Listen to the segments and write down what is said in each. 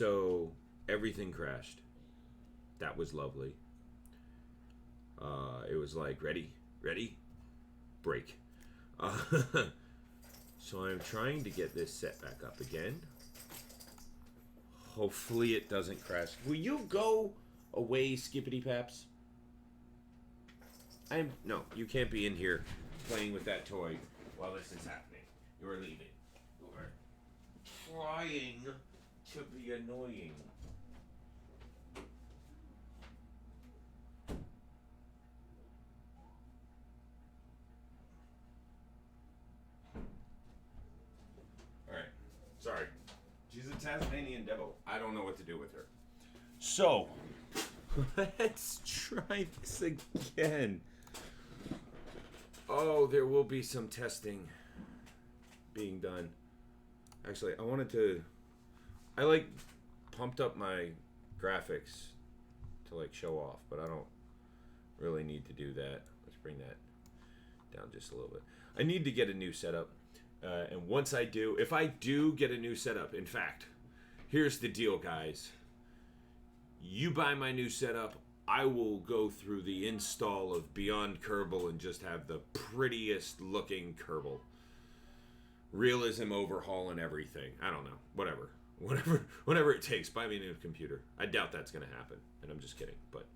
So everything crashed. That was lovely. It was like, ready, break. So I'm trying to get this set back up again. Hopefully it doesn't crash. Will you go away, Skippity Paps? No, you can't be in here playing with that toy while this is happening. You are leaving. You are trying to be annoying. Alright. Sorry. She's a Tasmanian devil. I don't know what to do with her. So, let's try this again. Oh, there will be some testing being done. Actually, I like pumped up my graphics to like show off, but I don't really need to do that. Let's bring that down just a little bit. I need to get a new setup. And once I do, if I do get a new setup, in fact, here's the deal, guys. You buy my new setup, I will go through the install of Beyond Kerbal and just have the prettiest looking Kerbal. Realism overhaul and everything. I don't know. Whatever it takes. Buy me a new computer. I doubt that's going to happen. And I'm just kidding. But,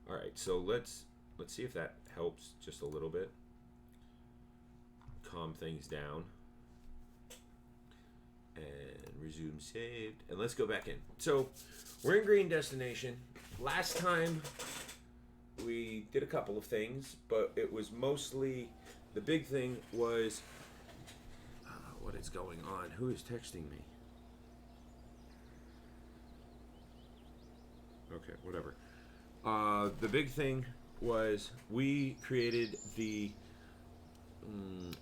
all right. So let's see if that helps just a little bit. Calm things down. And resume saved. And let's go back in. So we're in Green Destination. Last time we did a couple of things, but it was mostly, the big thing was, what is going on? Who is texting me? Okay, whatever. The big thing was we created the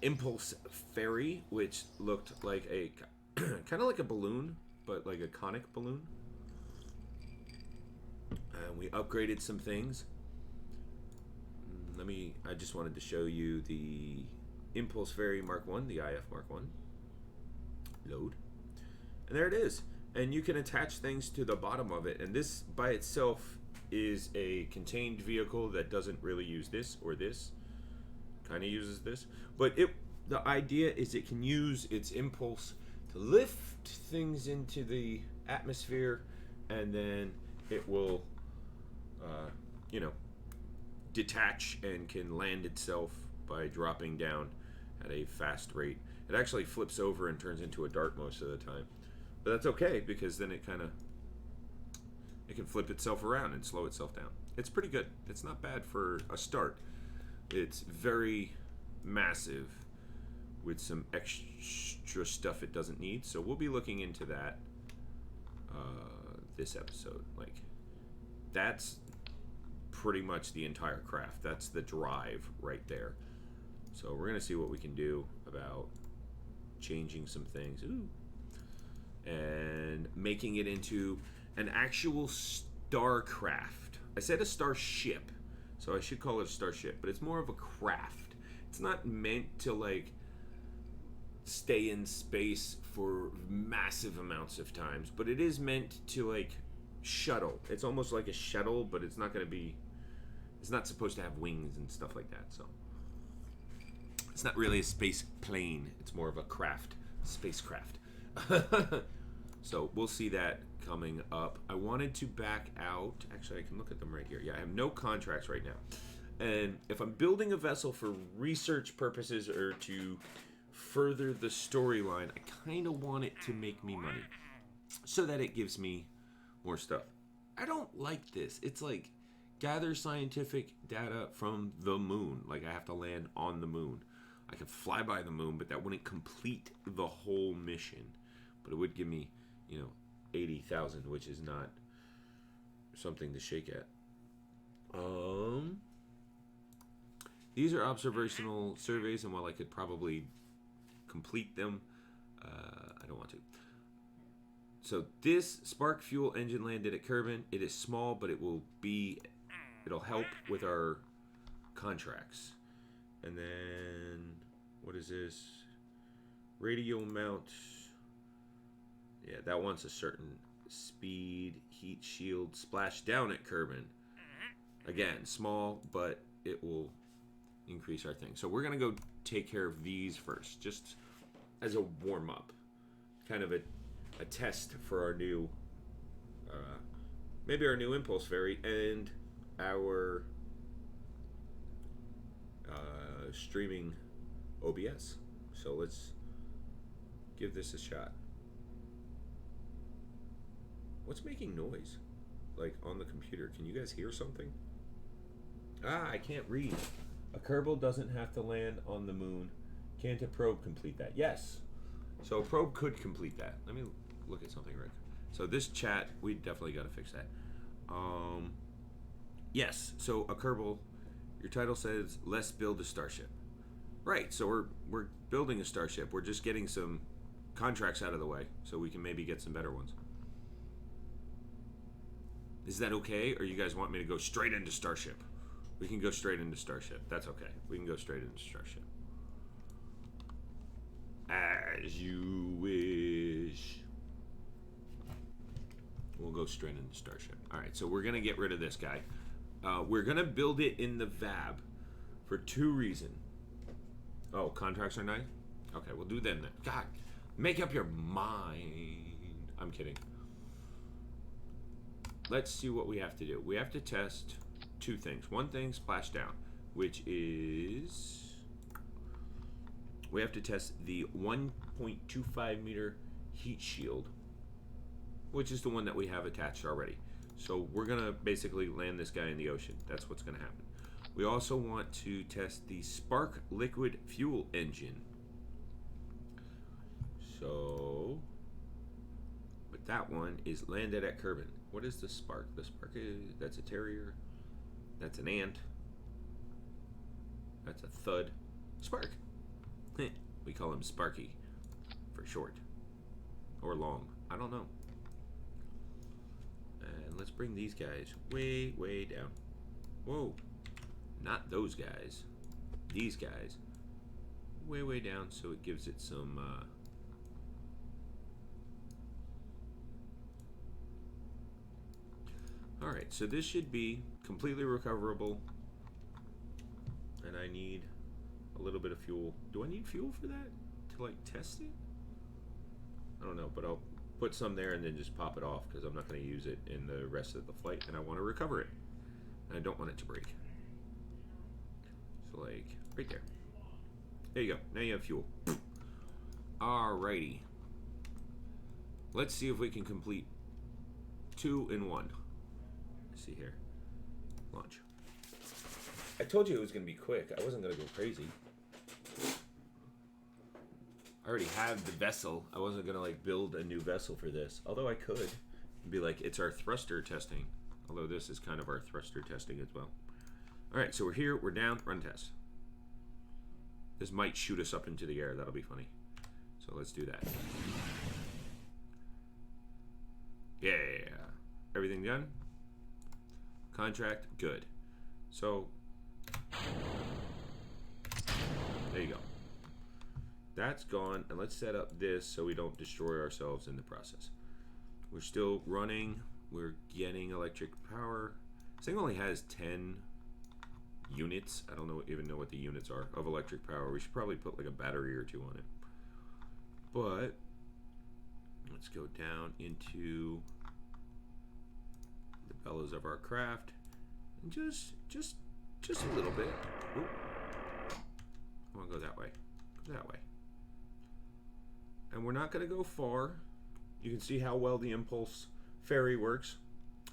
Impulse Ferry, which looked like a kind of like a balloon, but like a conic balloon. And we upgraded some things. I just wanted to show you the Impulse Ferry Mark 1, the IF Mark 1. Load. And there it is. And you can attach things to the bottom of it. And this by itself is a contained vehicle that doesn't really use this or this. Kind of uses this. But the idea is it can use its impulse to lift things into the atmosphere, and then it will, detach and can land itself by dropping down at a fast rate. It actually flips over and turns into a dart most of the time. But that's okay, because then it can flip itself around and slow itself down. It's pretty good. It's not bad for a start. It's very massive with some extra stuff it doesn't need. So we'll be looking into that this episode. Like, that's pretty much the entire craft. That's the drive right there. So we're going to see what we can do about changing some things. Ooh. And making it into an actual starcraft. I said a starship, so I should call it a starship, but it's more of a craft. It's not meant to like stay in space for massive amounts of times, but it is meant to like shuttle. It's almost like a shuttle, but it's not supposed to have wings and stuff like that. So it's not really a space plane. It's more of a spacecraft. So we'll see that coming up. I wanted to back out. Actually, I can look at them right here. Yeah, I have no contracts right now. And if I'm building a vessel for research purposes or to further the storyline, I kind of want it to make me money so that it gives me more stuff. I don't like this. It's like gather scientific data from the moon. Like I have to land on the moon. I could fly by the moon, but that wouldn't complete the whole mission. But it would give me, 80,000, which is not something to shake at. These are observational surveys, and while I could probably complete them, I don't want to. So this spark fuel engine landed at Kerbin. It is small, but it'll help with our contracts. And then, what is this? Radial mount. Yeah, that wants a certain speed, heat shield, splash down at Kerbin. Again, small, but it will increase our thing. So we're going to go take care of these first, just as a warm-up. Kind of a test for our new, maybe our new Impulse Fairy and our streaming OBS. So let's give this a shot. What's making noise? Like on the computer. Can you guys hear something? Ah, I can't read. A Kerbal doesn't have to land on the moon. Can't a probe complete that? Yes. So a probe could complete that. Let me look at something right. So this chat, we definitely got to fix that. Yes. So a Kerbal, your title says, let's build a starship. Right. So we're building a starship. We're just getting some contracts out of the way so we can maybe get some better ones. Is that okay? Or you guys want me to go straight into starship? We can go straight into starship. That's okay. We can go straight into starship. As you wish. We'll go straight into starship. Alright, so we're going to get rid of this guy. We're going to build it in the VAB for 2 reasons. Oh, contracts are nice? Okay, we'll do them then. God, make up your mind. I'm kidding. Let's see what we have to do. We have to test 2 things. One thing, splash down, which is we have to test the 1.25 meter heat shield, which is the one that we have attached already. So we're gonna basically land this guy in the ocean. That's what's gonna happen. We also want to test the spark liquid fuel engine. So, but that one is landed at Kerbin. What is the spark? The spark is, that's a terrier. That's an ant. That's a thud. Spark. We call him Sparky for short. Or long. I don't know. And let's bring these guys way, way down. Whoa. Not those guys. These guys. Way, way down so it gives it some... Alright, so this should be completely recoverable. And I need a little bit of fuel. Do I need fuel for that? To like test it? I don't know, but I'll put some there and then just pop it off because I'm not going to use it in the rest of the flight and I want to recover it. And I don't want it to break. So like, right there. There you go. Now you have fuel. Alrighty. Let's see if we can complete 2 in 1. Let's see here. Launch. I told you it was going to be quick. I wasn't going to go crazy. I already have the vessel. I wasn't going to like build a new vessel for this. Although I could. Be like, it's our thruster testing. Although this is kind of our thruster testing as well. Alright, so we're here. We're down. Run test. This might shoot us up into the air. That'll be funny. So let's do that. Yeah. Everything done? Contract? Good. So, there you go. That's gone. And let's set up this so we don't destroy ourselves in the process. We're still running. We're getting electric power. This thing only has 10 units. I don't even know what the units are of electric power. We should probably put like a battery or 2 on it. But let's go down into the bellows of our craft and just a little bit. Ooh. I want to go that way. Go that way. And we're not going to go far. You can see how well the Impulse Fairy works.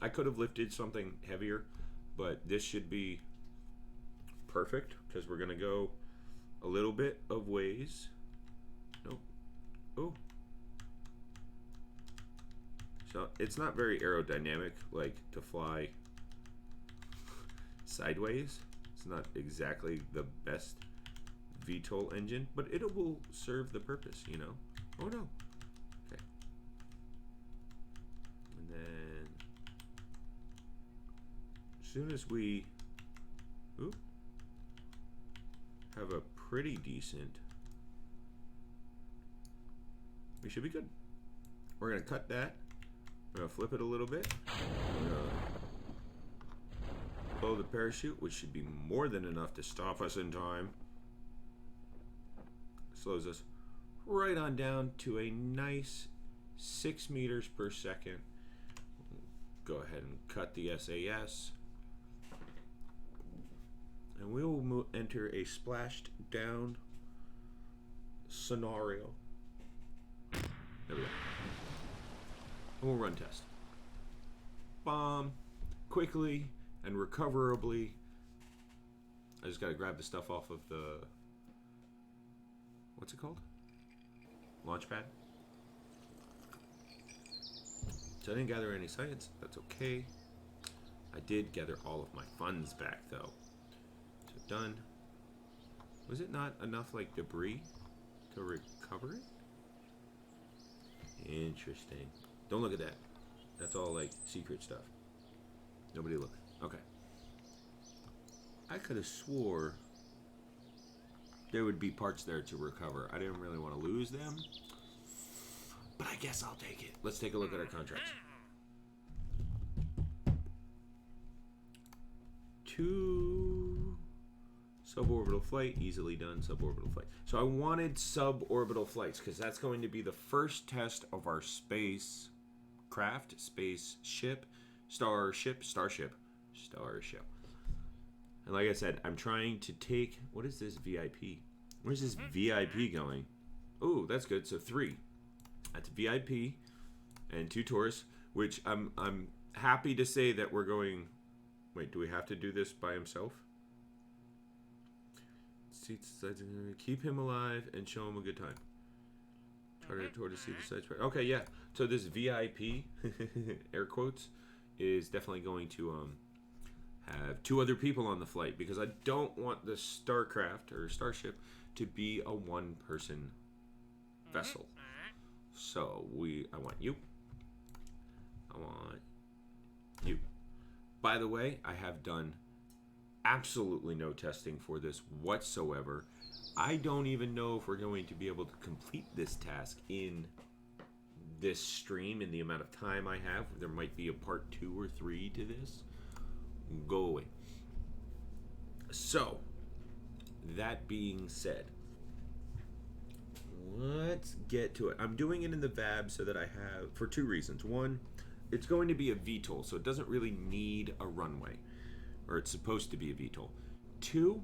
I could have lifted something heavier, but this should be perfect because we're going to go a little bit of ways. Nope. Oh. So it's not very aerodynamic, like to fly sideways. It's not exactly the best VTOL engine, but it will serve the purpose, you know. Oh no. Okay. And then as soon as we have a pretty decent, we should be good. We're gonna cut that. I'm gonna flip it a little bit. I'm gonna blow the parachute, which should be more than enough to stop us in time. Slows us right on down to a nice 6 meters per second. Go ahead and cut the SAS. And we will enter a splashed down scenario. There we go. And we'll run test. Bomb. Quickly and recoverably. I just gotta grab the stuff off of the... What's it called? Launchpad. So I didn't gather any science. That's okay. I did gather all of my funds back, though. So done. Was it not enough, like, debris to recover it? Interesting. Don't look at that. That's all, like, secret stuff. Nobody look. Okay. I could have swore there would be parts there to recover. I didn't really want to lose them. But I guess I'll take it. Let's take a look at our contracts. 2 suborbital flight, easily done. Suborbital flight. So I wanted suborbital flights because that's going to be the first test of our spaceship. And like I said, I'm trying to take... What is this VIP? Where's this VIP going? Oh, that's good. So 3. That's VIP and 2 tourists, which I'm happy to say that we're going... Wait, do we have to do this by himself? Keep him alive and show him a good time. Try to tour to see the sights. Okay, yeah. So this VIP, air quotes, is definitely going to have 2 other people on the flight because I don't want the Starcraft or Starship to be a 1-person vessel. So I want you. I want you. By the way, I have done absolutely no testing for this whatsoever. I don't even know if we're going to be able to complete this task in this stream in the amount of time I have. There might be a part 2 or 3 to this. Go away. So, that being said, let's get to it. I'm doing it in the VAB so that I have, for 2 reasons. 1, it's going to be a VTOL, so it doesn't really need a runway, or it's supposed to be a VTOL. 2,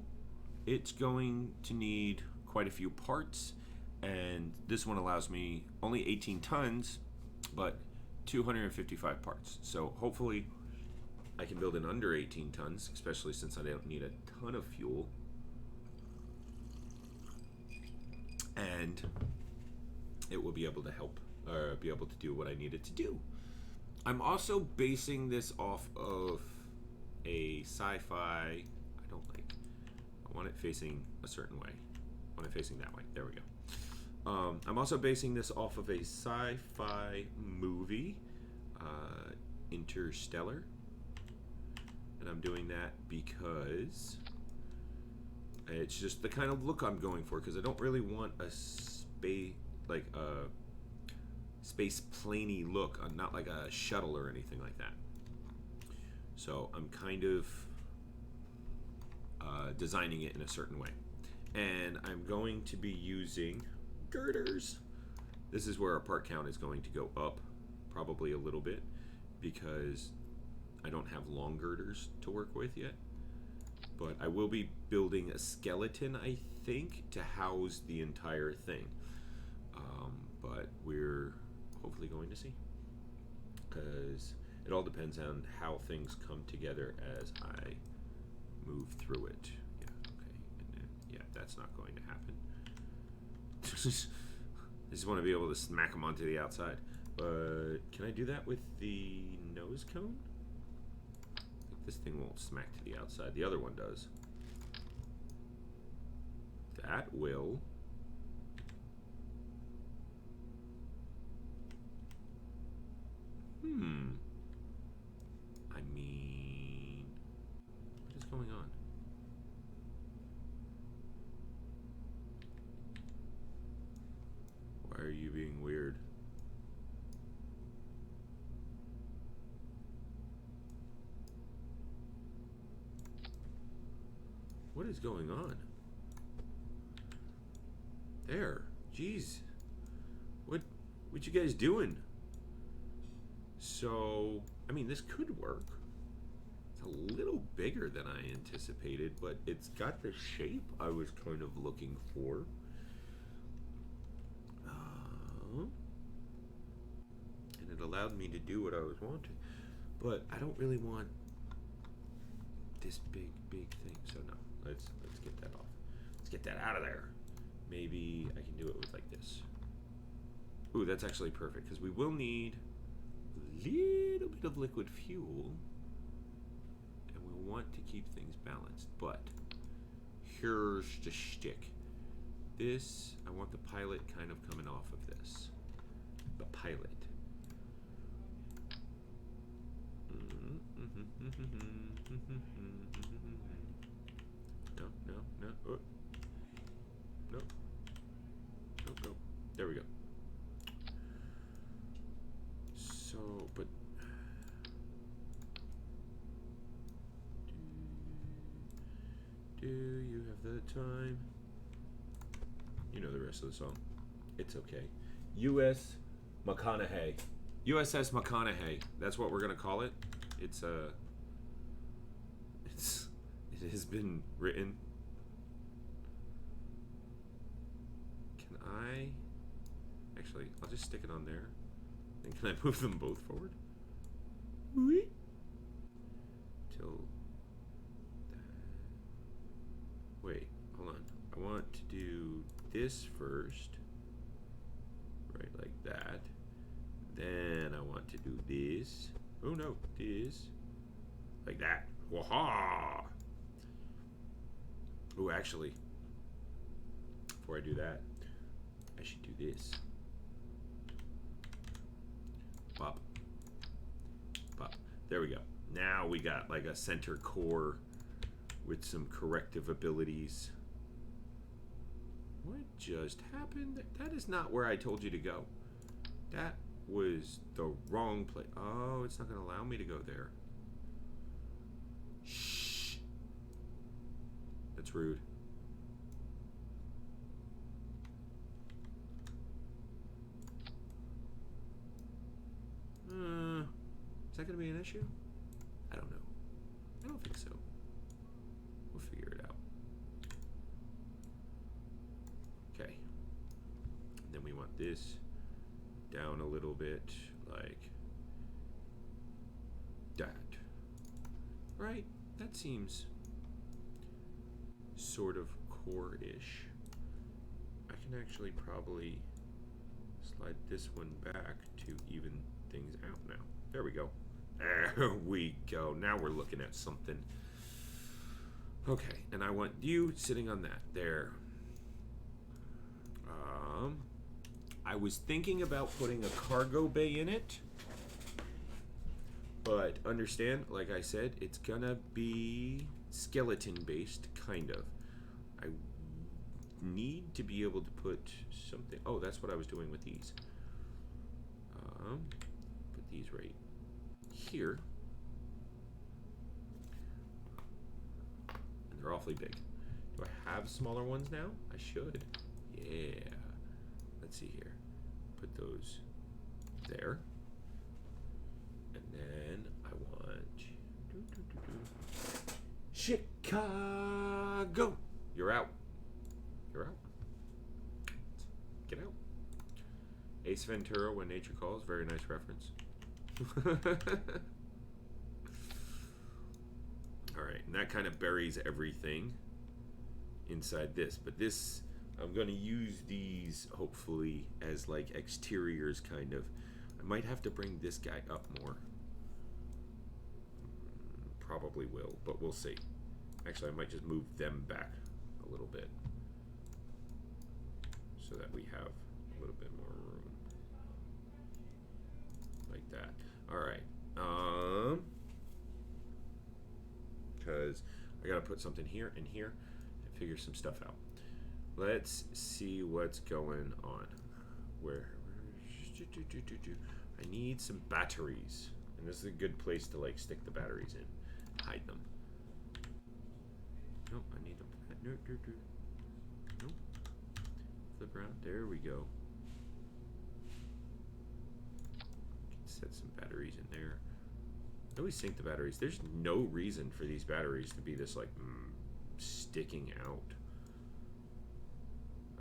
it's going to need quite a few parts, and this one allows me only 18 tons, but 255 parts. So hopefully I can build in under 18 tons, especially since I don't need a ton of fuel. And it will be able to help, or be able to do what I need it to do. I'm also basing this off of a sci-fi, I want it facing a certain way. I want it facing that way. There we go. I'm also basing this off of a sci-fi movie, Interstellar. And I'm doing that because it's just the kind of look I'm going for, because I don't really want a space planey look, not like a shuttle or anything like that. So I'm kind of designing it in a certain way. And I'm going to be using girders. This is where our part count is going to go up probably a little bit because I don't have long girders to work with yet. But I will be building a skeleton, I think, to house the entire thing. But we're hopefully going to see, because it all depends on how things come together as I move through it. Yeah, okay, and then, yeah, that's not going to happen. I just want to be able to smack them onto the outside. But can I do that with the nose cone? I think this thing won't smack to the outside. The other one does. That will. I mean, what is going on? Why are you being weird? What is going on? There. Jeez. What you guys doing? So, I mean, this could work. It's a little bigger than I anticipated, but it's got the shape I was kind of looking for. And it allowed me to do what I was wanting. But I don't really want this big thing. So no, let's get that off. Let's get that out of there. Maybe I can do it with like this. Ooh, that's actually perfect because we will need a little bit of liquid fuel, and we want to keep things balanced. But here's the shtick. This, I want the pilot kind of coming off of this. The pilot. No. Oh. No. No. There we go. So, but do you have the time? You know the rest of the song. It's okay. U.S. McConaughey. USS McConaughey. That's what we're gonna call it. It has been written. Can I? Actually, I'll just stick it on there. And can I move them both forward? Oui. Till that. Wait, hold on. I want to do this first. Right, like that. Then I want to do this. Oh no, this. Like that. Waha! Oh, actually, before I do that, I should do this. Pop. Pop. There we go. Now we got like a center core with some corrective abilities. What just happened? That is not where I told you to go. That was the wrong place. Oh, it's not going to allow me to go there. Shh. That's rude. Is that going to be an issue? I don't know. I don't think so. We'll figure it out. Okay. And then we want this down a little bit, like that. Right? That seems sort of core-ish. I can actually probably slide this one back to even things out now. There we go. There we go. Now we're looking at something. Okay, and I want you sitting on that. There. I was thinking about putting a cargo bay in it, but understand, like I said, it's gonna be skeleton-based, kind of. I need to be able to put something. Oh, that's what I was doing with these. Put these right here. And they're awfully big. Do I have smaller ones now? I should. Yeah. Let's see here. Put those there. And then I want Chicago. You're out. You're out. Get out. Ace Ventura, When Nature Calls. Very nice reference. Alright, and that kind of buries everything inside this. But this, I'm going to use these, hopefully, as like exteriors, kind of. I might have to bring this guy up more. Probably will, but we'll see. Actually, I might just move them back a little bit so that we have a little bit more room. Like that. All right. Because I got to put something here and here and figure some stuff out. Let's see what's going on. Where I need some batteries. And this is a good place to like stick the batteries in. Hide them. Nope, I need them Nope. Flip around. There we go. Set some batteries in there. I always sync the batteries. There's no reason for these batteries to be this like sticking out.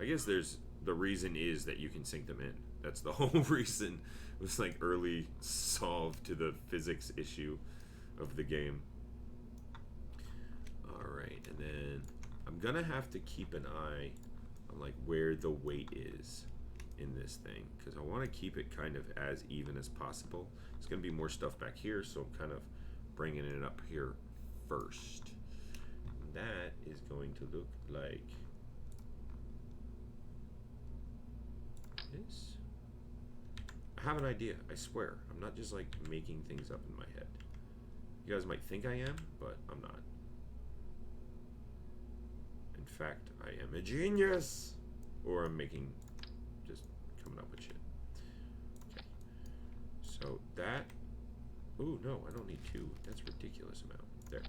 I guess the reason is that you can sync them in. That's the whole reason. It was like early solve to the physics issue of the game. Alright, and then I'm gonna have to keep an eye on like where the weight is in this thing, because I want to keep it kind of as even as possible. There's going to be more stuff back here, so I'm kind of bringing it up here first. That is going to look like this. I have an idea, I swear. I'm not just like making things up in my head. You guys might think I am, but I'm not. In fact, I am a genius! Or I'm making, just coming up with shit. Okay. So that, oh no, I don't need two. That's a ridiculous amount. There.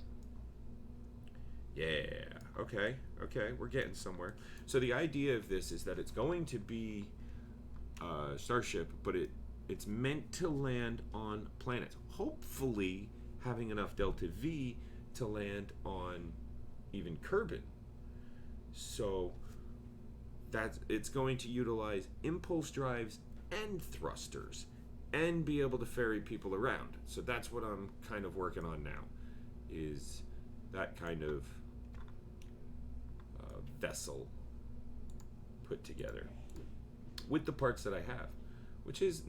Yeah, okay, we're getting somewhere. So the idea of this is that it's going to be a starship, but it's meant to land on planets. Hopefully having enough delta V to land on even Kerbin. So it's going to utilize impulse drives and thrusters and be able to ferry people around. So that's what I'm kind of working on now, is that kind of vessel put together with the parts that I have, which is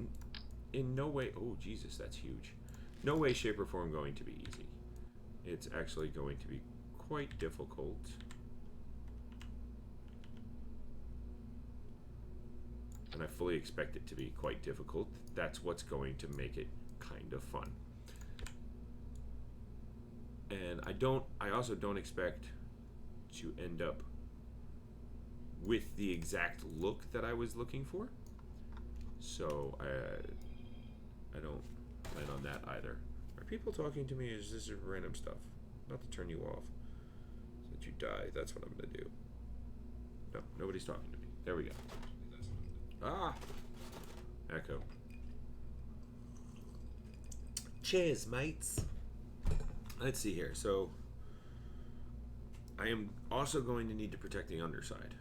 in no way, oh Jesus, that's huge, no way, shape, or form going to be easy. It's actually going to be quite difficult. And I fully expect it to be quite difficult. That's what's going to make it kind of fun. And I also don't expect to end up with the exact look that I was looking for. So I don't plan on that either. Are people talking to me, or is this random stuff? Not to turn you off, so that you die. That's what I'm gonna do. No, nobody's talking to me. There we go. Ah! Echo. Cheers, mates. Let's see here. So, I am also going to need to protect the underside.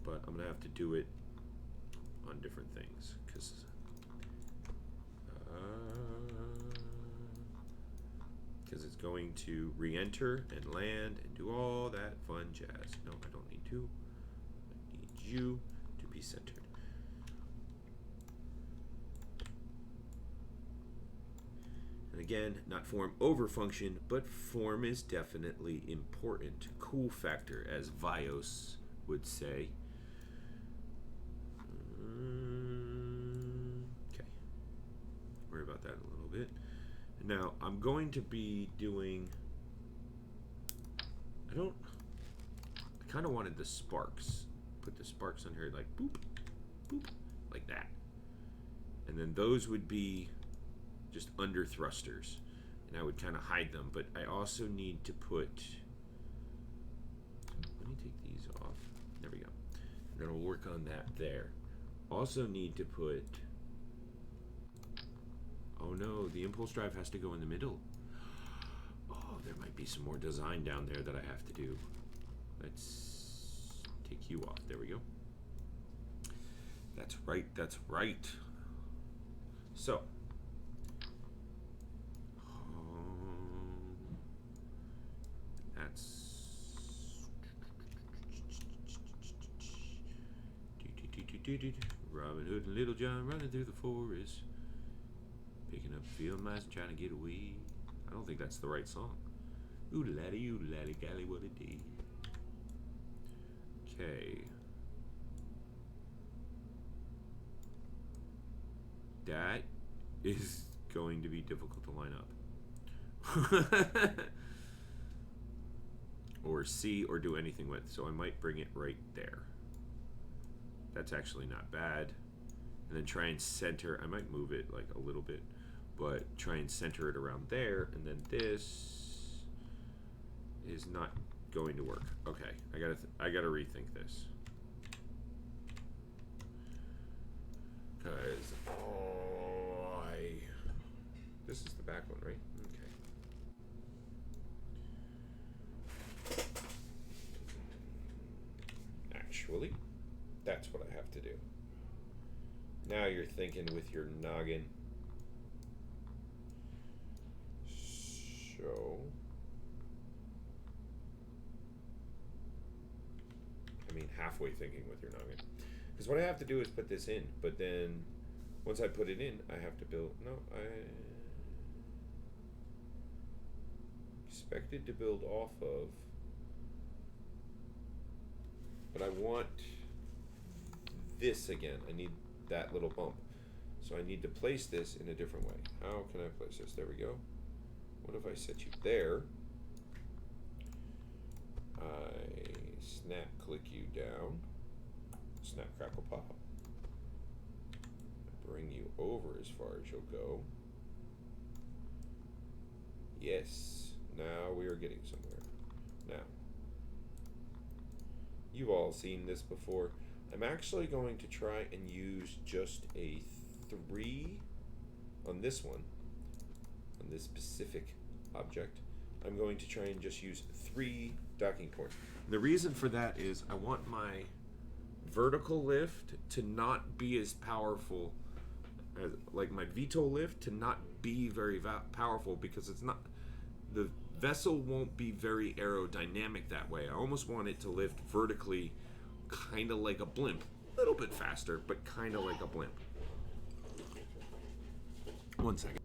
But I'm going to have to do it on different things. Because it's going to re-enter and land and do all that fun jazz. No, I don't need to. I need you to be centered. And again, not form over function, but form is definitely important. Cool factor, as Vios would say. Okay. Worry about that a little bit. Now, I'm going to be doing... I kind of wanted the sparks. Put the sparks on here like boop, boop, like that. And then those would be just under thrusters. And I would kind of hide them. But I also need to put... Let me take these off. There we go. I'm going to work on that there. Also need to put... Oh no, the impulse drive has to go in the middle. Oh, there might be some more design down there that I have to do. Let's take you off. There we go. That's right, that's right. So. That's... Robin Hood and Little John running through the forest. Picking up field mice trying to get away. I don't think that's the right song. Ooh laddie, golly, what a day. Okay. That is going to be difficult to line up. Or see or do anything with. So I might bring it right there. That's actually not bad. And then try and center. I might move it like a little bit. But try and center it around there, and then this is not going to work. Okay, I gotta rethink this. Cause this is the back one, right? Okay. Actually, that's what I have to do. Now you're thinking with your noggin. So, I mean, halfway thinking with your noggin. Because what I have to do is put this in, but then once I put it in, I have to build. No, I expected to build off of, but I want this again. I need that little bump. So I need to place this in a different way. How can I place this? There we go. What if I set you there? I snap click you down. Snap crackle pop. I bring you over as far as you'll go. Yes. Now we are getting somewhere. Now, you've all seen this before. I'm actually going to try and use just a 3 on this one, on this specific object. I'm going to try and just use 3 docking points. The reason for that is I want my vertical lift to not be as powerful as, like my VTOL lift to not be very powerful, because it's not, the vessel won't be very aerodynamic that way. I almost want it to lift vertically, kind of like a blimp. A little bit faster, but kind of like a blimp. One second.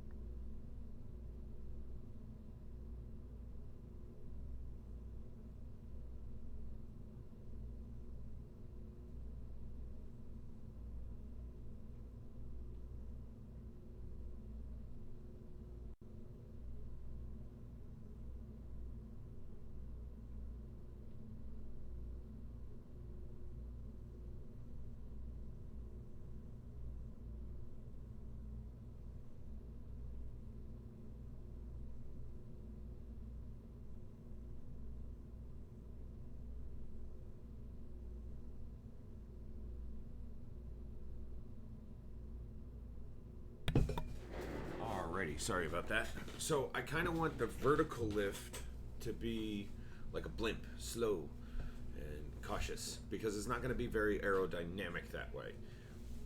Alrighty, sorry about that. So I kind of want the vertical lift to be like a blimp, slow and cautious, because it's not going to be very aerodynamic that way.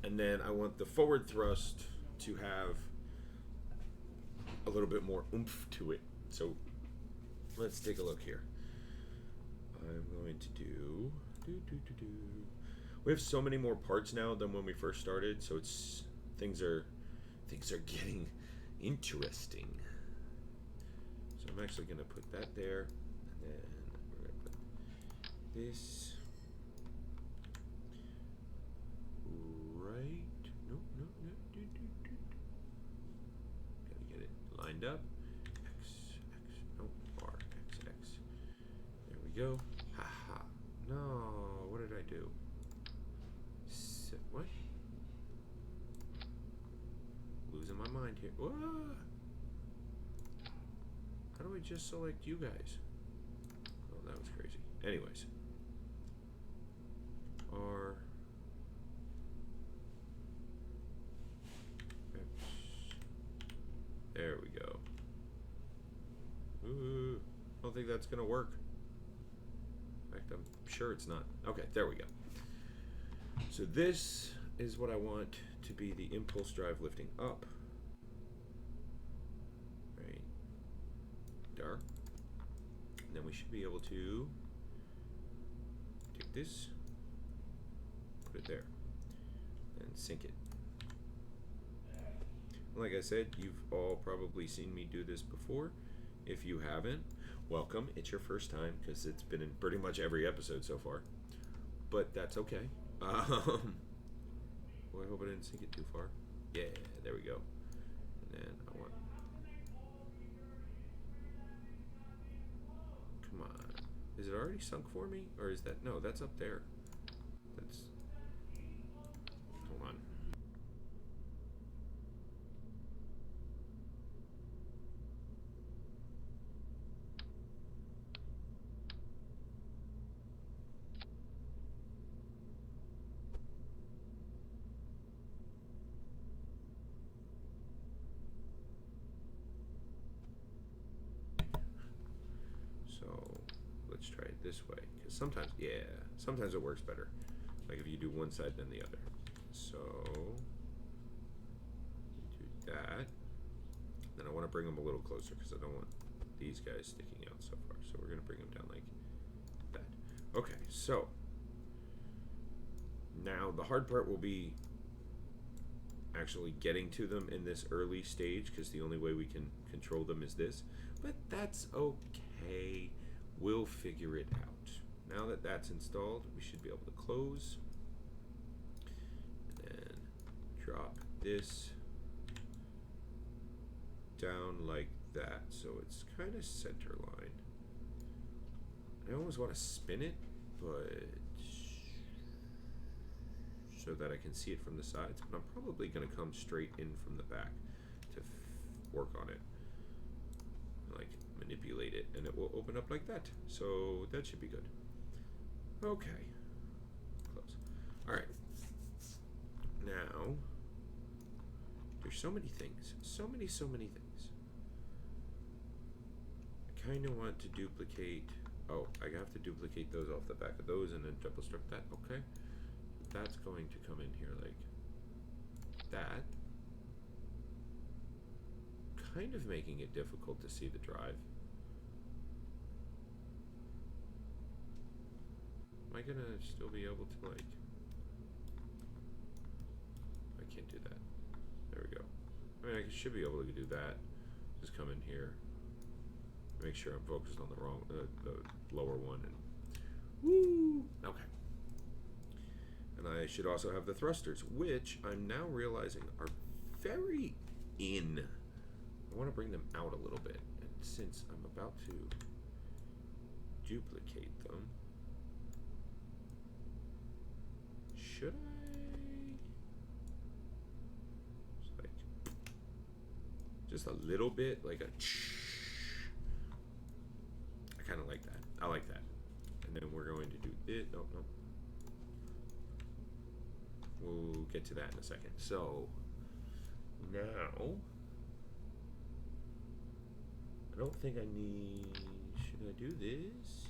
And then I want the forward thrust to have a little bit more oomph to it. So let's take a look here. I'm going to do. We have so many more parts now than when we first started, so it's things are getting interesting. So I'm actually going to put that there, and then we're going to put this right. Nope. Gotta get it lined up. R, X. There we go. Haha. No, what did I do? What? Losing my mind here. What? How do I just select you guys? Oh, that was crazy. Anyways. R. X. There we go. Ooh, I don't think that's gonna work. In fact, I'm sure it's not. Okay, there we go. So this is what I want to be the impulse drive lifting up. Right there. And then we should be able to take this, put it there, and sink it. Like I said, you've all probably seen me do this before. If you haven't, welcome. It's your first time, because it's been in pretty much every episode so far. But that's okay. Well, I hope I didn't sink it too far. Yeah, there we go. And then I want... Come on. Is it already sunk for me? Or is that... No, that's up there. That's... Hold on. let's try it this way. Because sometimes, yeah, sometimes it works better. Like if you do one side then the other. So, do that. Then I want to bring them a little closer because I don't want these guys sticking out so far. So we're going to bring them down like that. Okay, so now the hard part will be actually getting to them in this early stage because the only way we can control them is this. But that's okay. We'll figure it out. Now that that's installed, we should be able to close. And then drop this down like that so it's kind of center line. I always want to spin it, but so that I can see it from the sides, but I'm probably going to come straight in from the back to work on it, like manipulate it, and it will open up like that. So that should be good. Okay, close. All right, now there's so many things, so many things. I kind of want to duplicate. Oh, I have to duplicate those off the back of those and then double strip that. Okay. That's going to come in here like that. Kind of making it difficult to see the drive. Am I gonna still be able to like... I can't do that. There we go. I mean, I should be able to do that. Just come in here. Make sure I'm focused on the wrong, the lower one. And woo! Okay. And I should also have the thrusters, which I'm now realizing are very in. I want to bring them out a little bit. And since I'm about to duplicate them, should I? Just a little bit, like a I kind of like that. I like that. And then we're going to do it. No. We'll get to that in a second. So now I don't think I need. Should I do this?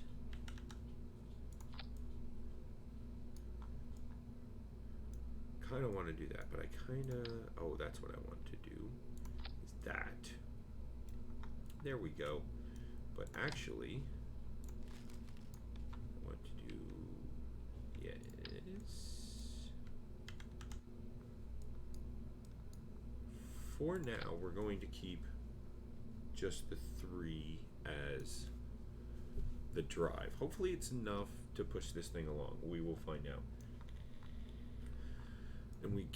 Kind of want to do that, but I kind of. Oh, that's what I want to do. Is that? There we go. But actually, I want to do. Yes. For now, we're going to keep just the 3 as the drive. Hopefully it's enough to push this thing along. We will find out. And we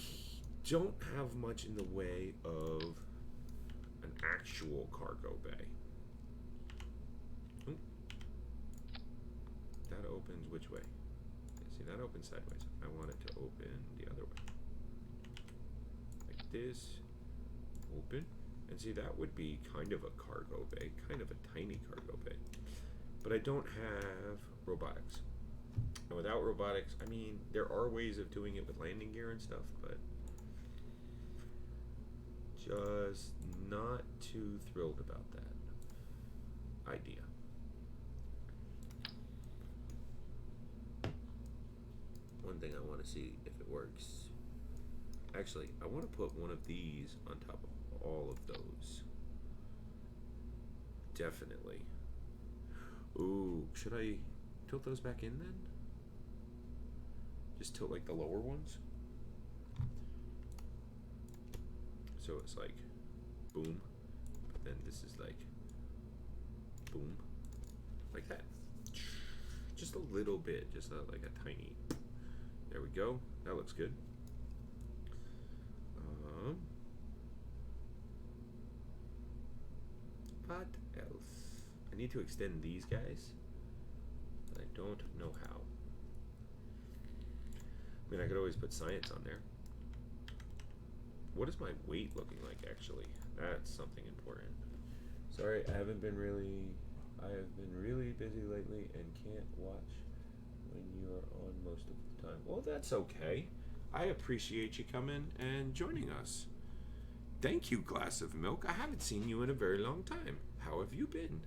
don't have much in the way of an actual cargo bay. Ooh. That opens which way? See, that opens sideways. I want it to open the other way. Like this. Open. And see, that would be kind of a cargo bay, kind of a tiny cargo bay. But I don't have robotics. And without robotics, I mean, there are ways of doing it with landing gear and stuff, but just not too thrilled about that idea. One thing I want to see if it works. Actually, I want to put one of these on top of all of those. Definitely. Ooh, should I tilt those back in then? Just tilt like the lower ones? So it's like boom, but then this is like boom, like that. Just a little bit, just like a tiny. There we go. That looks good. What else? I need to extend these guys. I don't know how. I mean, I could always put science on there. What is my weight looking like, actually? That's something important. Sorry, I have been really busy lately and can't watch when you're on most of the time. Well, that's okay. I appreciate you coming and joining us. Thank you, Glass of Milk. I haven't seen you in a very long time. How have you been?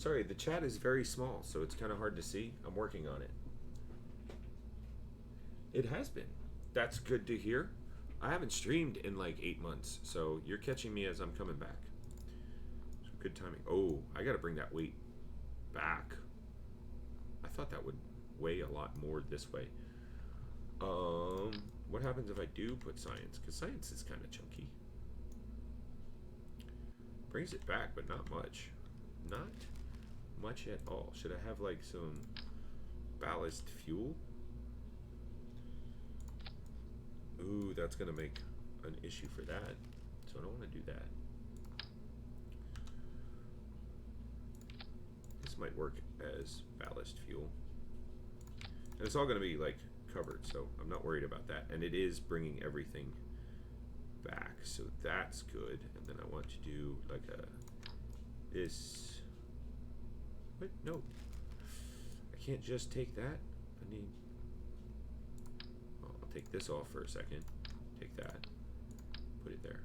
Sorry, the chat is very small, so it's kind of hard to see. I'm working on it. It has been. That's good to hear. I haven't streamed in like 8 months, so you're catching me as I'm coming back. So good timing. Oh, I gotta bring that weight back. I thought that would weigh a lot more this way. What happens if I do put science? Because science is kind of chunky. Brings it back, but not much. Not much at all. Should I have like some ballast fuel? Ooh, that's gonna make an issue for that. So I don't want to do that. This might work as ballast fuel. And it's all gonna be like covered, so I'm not worried about that. And it is bringing everything back, so that's good. And then I want to do like this. What? No. I can't just take that. I need... I'll take this off for a second. Take that. Put it there.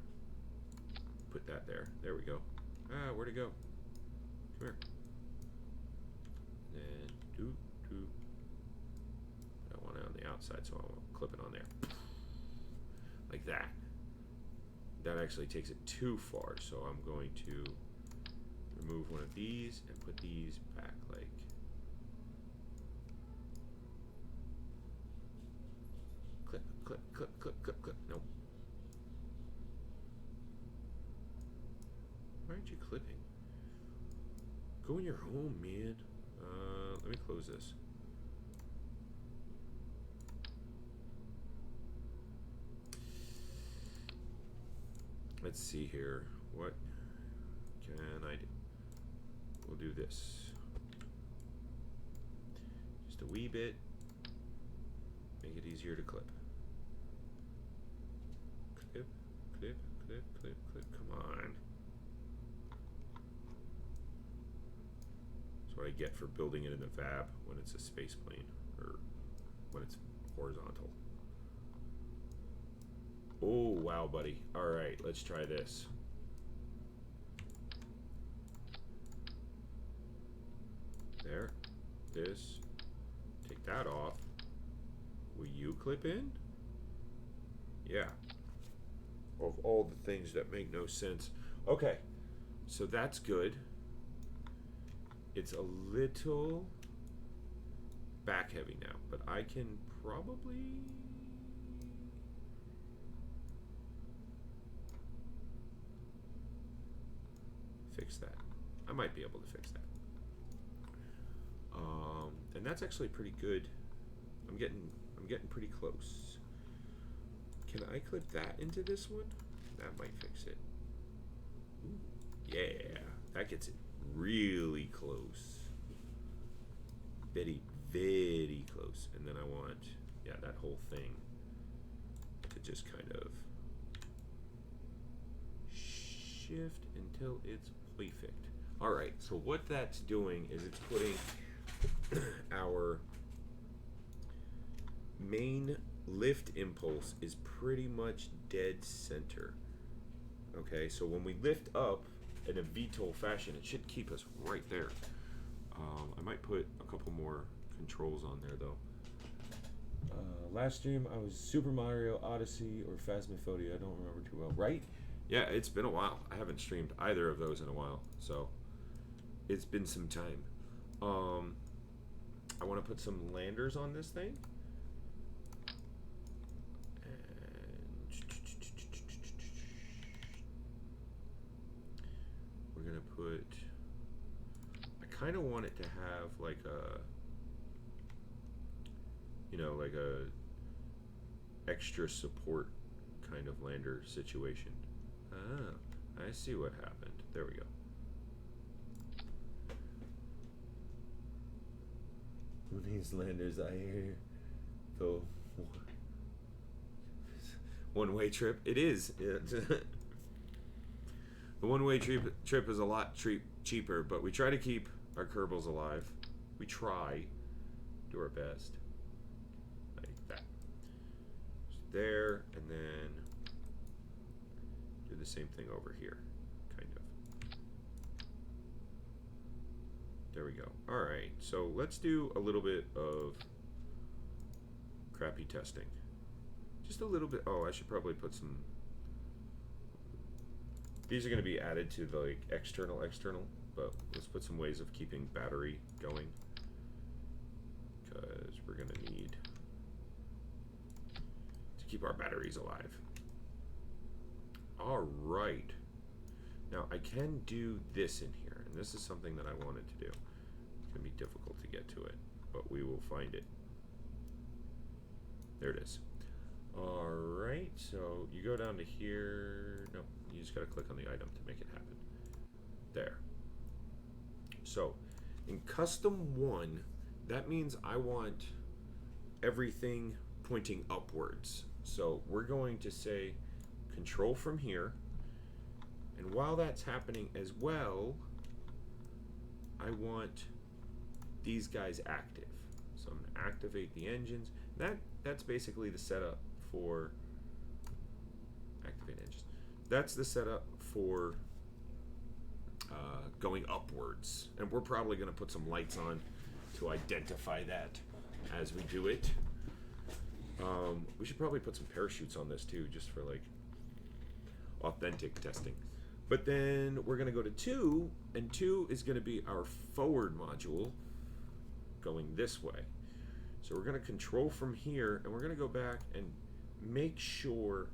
Put that there. There we go. Ah, where'd it go? Come here. And then I want it on the outside, so I'll clip it on there. Like that. That actually takes it too far, so I'm going to remove one of these and put these back like clip, clip, clip, clip, clip, clip. Nope. Why aren't you clipping? Go in your home, man. Let me close this. Let's see here. What can I do? We'll do this. Just a wee bit. Make it easier to clip. Clip, clip, clip, clip, clip. Come on. That's what I get for building it in the fab when it's a space plane or when it's horizontal. Oh, wow, buddy. All right, let's try this. There. This. Take that off. Will you clip in? Yeah. Of all the things that make no sense. Okay. So that's good. It's a little back heavy now, but I can probably... fix that. I might be able to fix that. And that's actually pretty good. I'm getting pretty close. Can I clip that into this one? That might fix it. Ooh, yeah, that gets it really close. Very, very close. And then I want, yeah, that whole thing to just kind of shift until it's perfect. All right, so what that's doing is it's putting our main lift impulse is pretty much dead center. Okay, so when we lift up in a VTOL fashion, it should keep us right there. I might put a couple more controls on there though. Last stream I was Super Mario Odyssey or Phasmophobia. I don't remember too well. Right? Yeah, it's been a while. I haven't streamed either of those in a while, so it's been some time. I want to put some landers on this thing. And we're going to put... I kind of want it to have like a... You know, like a extra support kind of lander situation. Ah, I see what happened. There we go. Who needs landers? I hear the one-way trip. It is. The one-way trip is a lot cheaper, but we try to keep our Kerbals alive. We try, do our best. Like that. Just there, and then do the same thing over here, kind of. we go. All right, so let's do a little bit of crappy testing. Just a little bit. Oh, I should probably put some. These are going to be added to the like external, but let's put some ways of keeping battery going, because we're going to need to keep our batteries alive. All right. Now I can do this in here, and this is something that I wanted to do. It's going to be difficult to get to it, but we will find it. There it is. All right, so you go down to here. No, you just got to click on the item to make it happen. There. So in custom 1, that means I want everything pointing upwards. So we're going to say control from here. And while that's happening as well, I want these guys active. So I'm going to activate the engines. That's basically the setup for activate engines. That's the setup for going upwards. And we're probably going to put some lights on to identify that as we do it. We should probably put some parachutes on this too, just for like authentic testing. But then we're going to go to 2, and 2 is going to be our forward module going this way. So we're going to control from here, and we're going to go back and make sure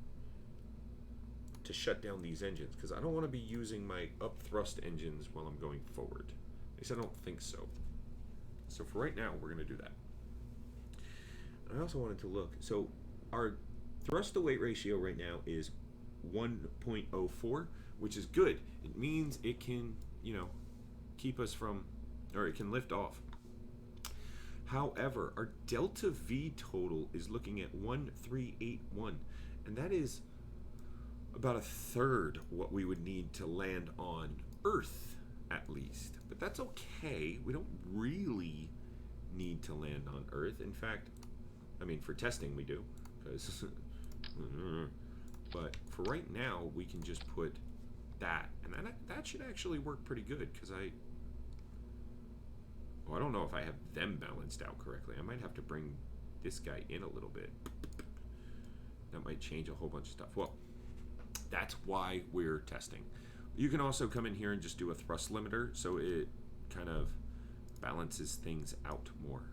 to shut down these engines, because I don't want to be using my up thrust engines while I'm going forward. At least I don't think so. So for right now, we're going to do that. I also wanted to look. So our thrust to weight ratio right now is 1.04, which is good. It means it can, keep us from, or it can lift off. However, our delta V total is looking at 1381, and that is about a third what we would need to land on Earth, at least. But that's okay. We don't really need to land on Earth. In fact, I mean, for testing we do, because but for right now, we can just put that, and that should actually work pretty good, because I don't know if I have them balanced out correctly. I might have to bring this guy in a little bit. That might change a whole bunch of stuff. Well, that's why we're testing. You can also come in here and just do a thrust limiter, so it kind of balances things out more.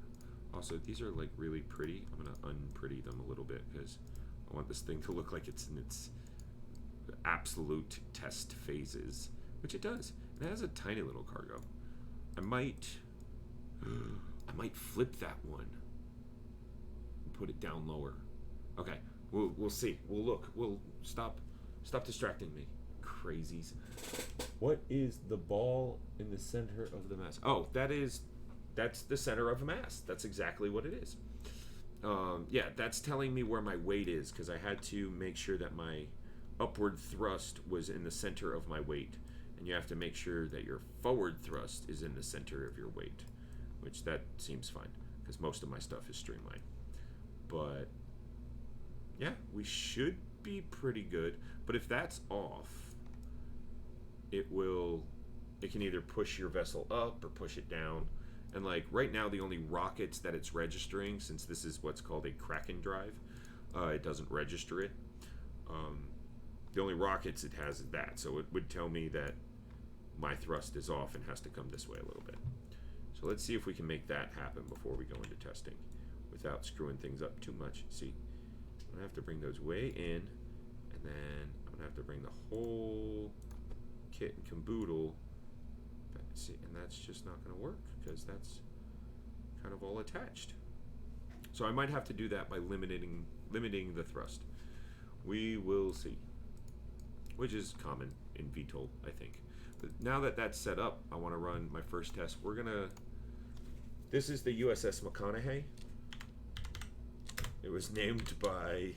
Also, these are like really pretty. I'm going to unpretty them a little bit, because I want this thing to look like it's in its absolute test phases, which it does. It has a tiny little cargo. I might flip that one and put it down lower. Okay, we'll see. We'll look. We'll stop distracting me, crazies. What is the ball in the center of the mass? Oh, that's the center of a mass. That's exactly what it is. Yeah, that's telling me where my weight is, because I had to make sure that my upward thrust was in the center of my weight, and you have to make sure that your forward thrust is in the center of your weight, which that seems fine, because most of my stuff is streamlined. But yeah, we should be pretty good. But if that's off, it can either push your vessel up or push it down. And like right now, the only rockets that it's registering, since this is what's called a Kraken drive, it doesn't register it. The only rockets it has is that, so it would tell me that my thrust is off and has to come this way a little bit. So let's see if we can make that happen before we go into testing without screwing things up too much. See, I'm gonna have to bring those way in, and then I'm gonna have to bring the whole kit and caboodle. See, and that's just not gonna work, because that's kind of all attached. So I might have to do that by limiting the thrust. We will see, which is common in VTOL, I think. But now that that's set up, I want to run my first test. This is the USS McConaughey. It was named by,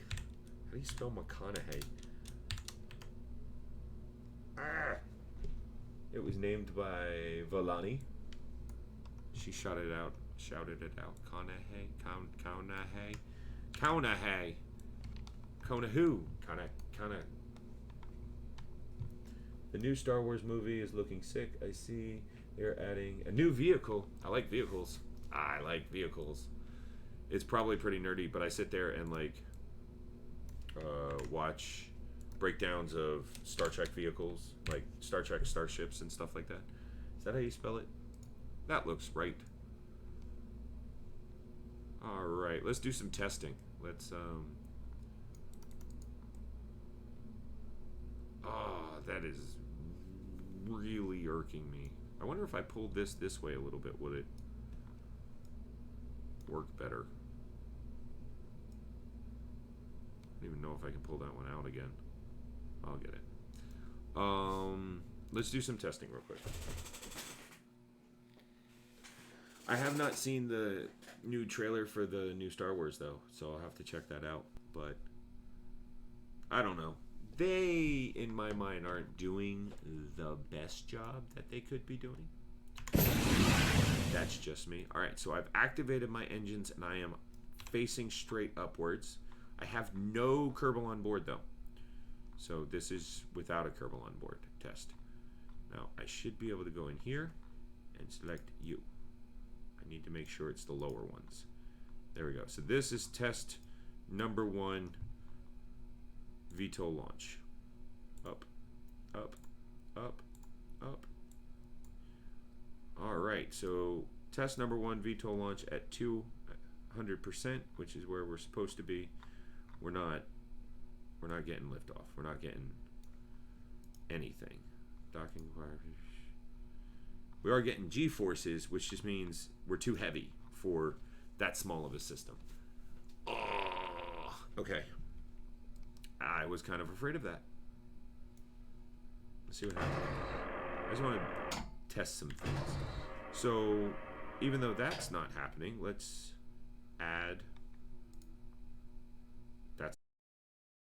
how do you spell McConaughey? It was named by Volani. She shouted it out. Conahay. The new Star Wars movie is looking sick. I see They're adding a new vehicle. I like vehicles. I like vehicles. It's probably pretty nerdy, but I sit there and like watch breakdowns of Star Trek vehicles, like Star Trek starships and stuff like that. Is that how you spell it? That looks right. All right, let's do some testing. Let's that is really irking me. I wonder if I pulled this way a little bit, would it work better? I don't even know if I can pull that one out again. I'll get it. Let's do some testing real quick. I have not seen the new trailer for the new Star Wars though, so I'll have to check that out. But I don't know. They, in my mind, aren't doing the best job that they could be doing. That's just me. All right, so I've activated my engines and I am facing straight upwards. I have no Kerbal on board though. So this is without a Kerbal on board test. Now I should be able to go in here and select U. I need to make sure it's the lower ones. There we go. So this is test number 1 VTOL launch. Up, up, up, up. All right, so test number 1 VTOL launch at 200%, which is where we're supposed to be. We're not getting liftoff. We're not getting anything. Docking required. We are getting G-forces, which just means we're too heavy for that small of a system. Oh, okay. I was kind of afraid of that. Let's see what happens. I just want to test some things. So, even though that's not happening, let's